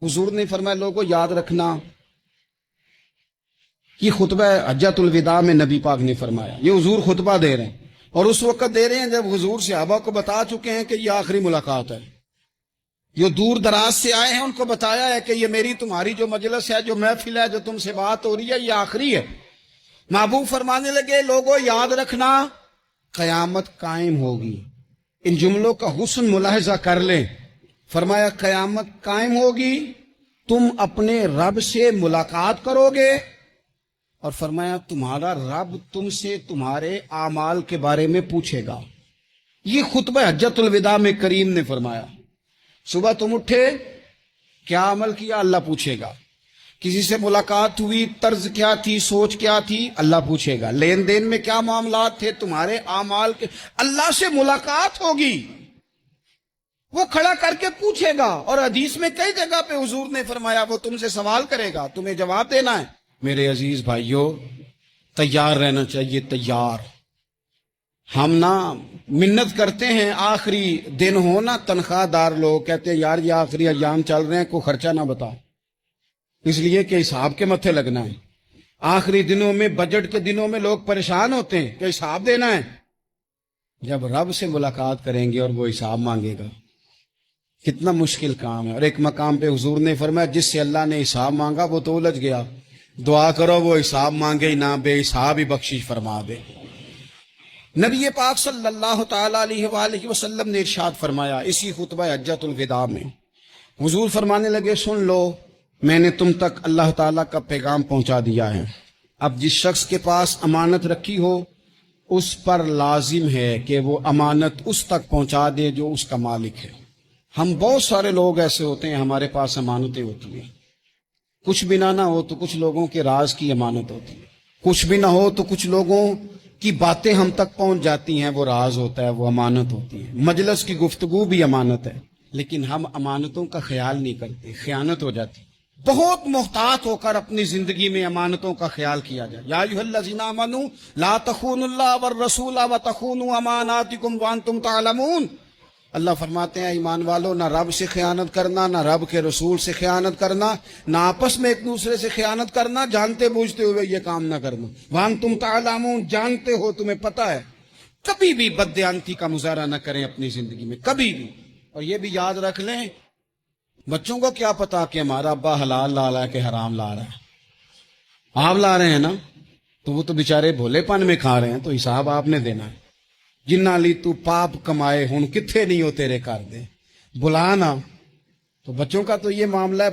حضور نے فرمایا لوگوں یاد رکھنا، یہ خطبہ حجۃ الوداع میں نبی پاک نے فرمایا، یہ حضور خطبہ دے رہے ہیں اور اس وقت دے رہے ہیں جب حضور صحابہ کو بتا چکے ہیں کہ یہ آخری ملاقات ہے. جو دور دراز سے آئے ہیں ان کو بتایا ہے کہ یہ میری تمہاری جو مجلس ہے، جو محفل ہے، جو تم سے بات ہو رہی ہے، یہ آخری ہے. محبوب فرمانے لگے لوگوں یاد رکھنا قیامت قائم ہوگی. ان جملوں کا حسن ملاحظہ کر لیں. فرمایا قیامت قائم ہوگی، تم اپنے رب سے ملاقات کرو گے، اور فرمایا تمہارا رب تم سے تمہارے اعمال کے بارے میں پوچھے گا. یہ خطبہ حجۃ الوداع میں کریم نے فرمایا. صبح تم اٹھے، کیا عمل کیا؟ اللہ پوچھے گا. کسی سے ملاقات ہوئی، طرز کیا تھی، سوچ کیا تھی؟ اللہ پوچھے گا. لین دین میں کیا معاملات تھے، تمہارے اعمال کے، اللہ سے ملاقات ہوگی، وہ کھڑا کر کے پوچھے گا. اور حدیث میں کئی جگہ پہ حضور نے فرمایا وہ تم سے سوال کرے گا، تمہیں جواب دینا ہے. میرے عزیز بھائیوں، تیار رہنا چاہیے، تیار. ہم نا منت کرتے ہیں آخری دن ہونا، تنخواہ دار لوگ کہتے ہیں یار یہ آخری ایام چل رہے ہیں، کوئی خرچہ نہ بتا، اس لیے کہ حساب کے متھے لگنا ہے. آخری دنوں میں، بجٹ کے دنوں میں لوگ پریشان ہوتے ہیں کہ حساب دینا ہے. جب رب سے ملاقات کریں گے اور وہ حساب مانگے گا، کتنا مشکل کام ہے. اور ایک مقام پہ حضور نے فرمایا جس سے اللہ نے حساب مانگا وہ تو الجھ گیا، دعا کرو وہ حساب مانگے ہی نہ، بے حساب ہی بخشش فرما دے. نبی پاک صلی اللہ تعالی علیہ وآلہ وسلم نے ارشاد فرمایا اسی خطبہ حجۃ الوداع میں. حضور فرمانے لگے سن لو، میں نے تم تک اللہ تعالیٰ کا پیغام پہنچا دیا ہے. اب جس شخص کے پاس امانت رکھی ہو اس پر لازم ہے کہ وہ امانت اس تک پہنچا دے جو اس کا مالک ہے. ہم بہت سارے لوگ ایسے ہوتے ہیں ہمارے پاس امانتیں ہوتی ہیں، کچھ بھی نہ ہو تو کچھ لوگوں کے راز کی امانت ہوتی ہے، کچھ بھی نہ ہو تو کچھ لوگوں کی باتیں ہم تک پہنچ جاتی ہیں، وہ راز ہوتا ہے، وہ امانت ہوتی ہے. مجلس کی گفتگو بھی امانت ہے، لیکن ہم امانتوں کا خیال نہیں کرتے، خیانت ہو جاتی. بہت محتاط ہو کر اپنی زندگی میں امانتوں کا خیال کیا جائے. یا ایھا الذین آمنوا لا تخونوا اللہ والرسول وتخونوا اماناتکم وانتم تعلمون. اللہ فرماتے ہیں ایمان والو، نہ رب سے خیانت کرنا، نہ رب کے رسول سے خیانت کرنا، نہ آپس میں ایک دوسرے سے خیانت کرنا، جانتے بوجھتے ہوئے یہ کام نہ کرنا. وانتم تعلمون، جانتے ہو، تمہیں پتہ ہے. کبھی بھی بددیانتی کا مظاہرہ نہ کریں اپنی زندگی میں، کبھی بھی. اور یہ بھی یاد رکھ لیں، بچوں کو کیا پتا کہ ہمارا ابا حلال لا رہا ہے کہ حرام لا رہا ہے. آپ لا رہے ہیں نا، تو وہ تو بیچارے بھولے پن میں کھا رہے ہیں، تو حساب آپ نے دینا ہے. جنہ لی تو پاپ کمائے ہن کتھے نہیں ہو تیرے کر دے، بلا نا. تو بچوں کا تو یہ معاملہ ہے.